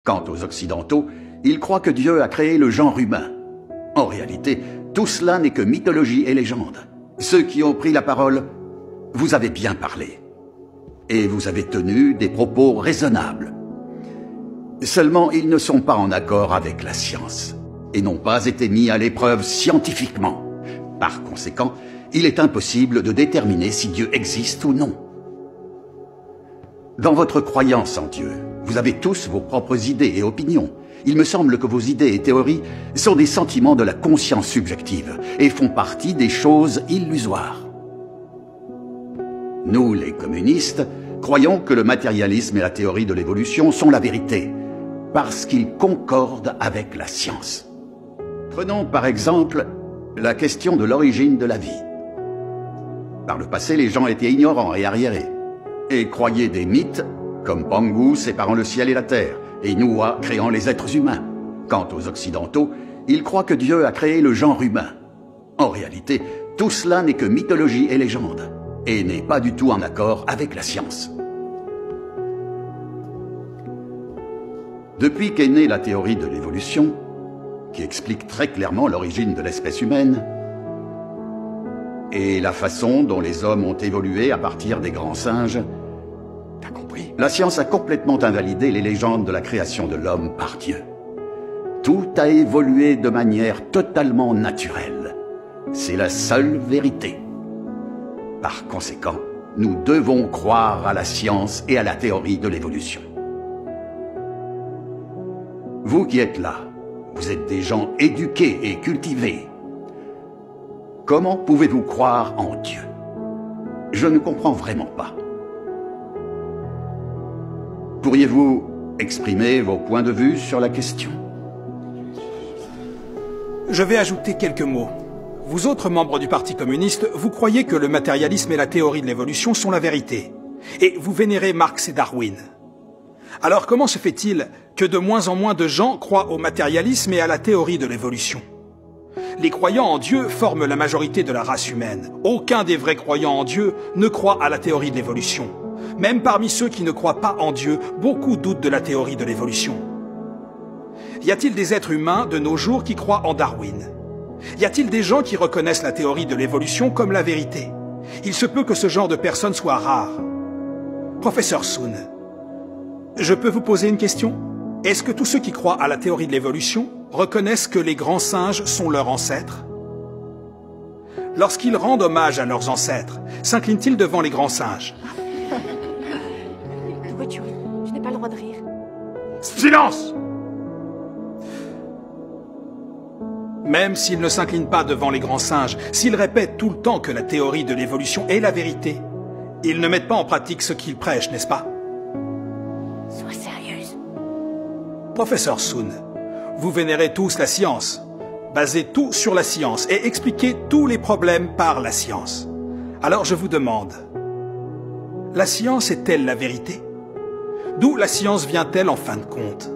Quant aux Occidentaux, ils croient que Dieu a créé le genre humain. En réalité, tout cela n'est que mythologie et légende. Ceux qui ont pris la parole, vous avez bien parlé. Et vous avez tenu des propos raisonnables. Seulement, ils ne sont pas en accord avec la science, et n'ont pas été mis à l'épreuve scientifiquement. Par conséquent, il est impossible de déterminer si Dieu existe ou non. Dans votre croyance en Dieu, vous avez tous vos propres idées et opinions. Il me semble que vos idées et théories sont des sentiments de la conscience subjective et font partie des choses illusoires. Nous, les communistes, croyons que le matérialisme et la théorie de l'évolution sont la vérité, parce qu'ils concordent avec la science. Prenons par exemple la question de l'origine de la vie. Par le passé, les gens étaient ignorants et arriérés, et croyaient des mythes comme Pangu séparant le ciel et la terre, et Noah créant les êtres humains. Quant aux Occidentaux, ils croient que Dieu a créé le genre humain. En réalité, tout cela n'est que mythologie et légende, et n'est pas du tout en accord avec la science. Depuis qu'est née la théorie de l'évolution, qui explique très clairement l'origine de l'espèce humaine, et la façon dont les hommes ont évolué à partir des grands singes, t'as compris? La science a complètement invalidé les légendes de la création de l'homme par Dieu. Tout a évolué de manière totalement naturelle. C'est la seule vérité. Par conséquent, nous devons croire à la science et à la théorie de l'évolution. Vous qui êtes là, vous êtes des gens éduqués et cultivés. Comment pouvez-vous croire en Dieu? Je ne comprends vraiment pas. Pourriez-vous exprimer vos points de vue sur la question? Je vais ajouter quelques mots. Vous autres membres du Parti communiste, vous croyez que le matérialisme et la théorie de l'évolution sont la vérité. Et vous vénérez Marx et Darwin. Alors comment se fait-il que de moins en moins de gens croient au matérialisme et à la théorie de l'évolution? Les croyants en Dieu forment la majorité de la race humaine. Aucun des vrais croyants en Dieu ne croit à la théorie de l'évolution. Même parmi ceux qui ne croient pas en Dieu, beaucoup doutent de la théorie de l'évolution. Y a-t-il des êtres humains de nos jours qui croient en Darwin? Y a-t-il des gens qui reconnaissent la théorie de l'évolution comme la vérité? Il se peut que ce genre de personnes soit rare. Professeur Soon, je peux vous poser une question? Est-ce que tous ceux qui croient à la théorie de l'évolution reconnaissent que les grands singes sont leurs ancêtres? Lorsqu'ils rendent hommage à leurs ancêtres, s'inclinent-ils devant les grands singes? De quoi tu ris? Tu n'as pas le droit de rire. Silence! Même s'ils ne s'inclinent pas devant les grands singes, s'ils répètent tout le temps que la théorie de l'évolution est la vérité, ils ne mettent pas en pratique ce qu'ils prêchent, n'est-ce pas? Sois sérieuse. Professeur Soon, vous vénérez tous la science. Basez tout sur la science et expliquez tous les problèmes par la science. Alors je vous demande, la science est-elle la vérité? D'où la science vient-elle en fin de compte?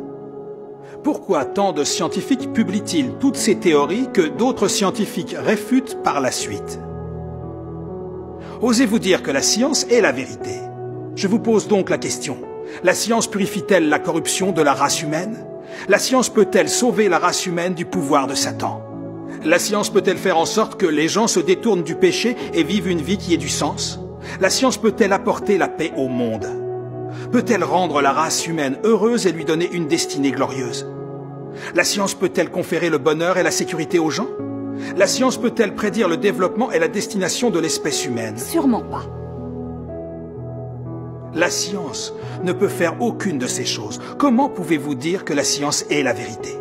Pourquoi tant de scientifiques publient-ils toutes ces théories que d'autres scientifiques réfutent par la suite? Osez-vous dire que la science est la vérité? Je vous pose donc la question. La science purifie-t-elle la corruption de la race humaine? La science peut-elle sauver la race humaine du pouvoir de Satan? La science peut-elle faire en sorte que les gens se détournent du péché et vivent une vie qui ait du sens? La science peut-elle apporter la paix au monde? Peut-elle rendre la race humaine heureuse et lui donner une destinée glorieuse? La science peut-elle conférer le bonheur et la sécurité aux gens? La science peut-elle prédire le développement et la destination de l'espèce humaine? Sûrement pas. La science ne peut faire aucune de ces choses. Comment pouvez-vous dire que la science est la vérité?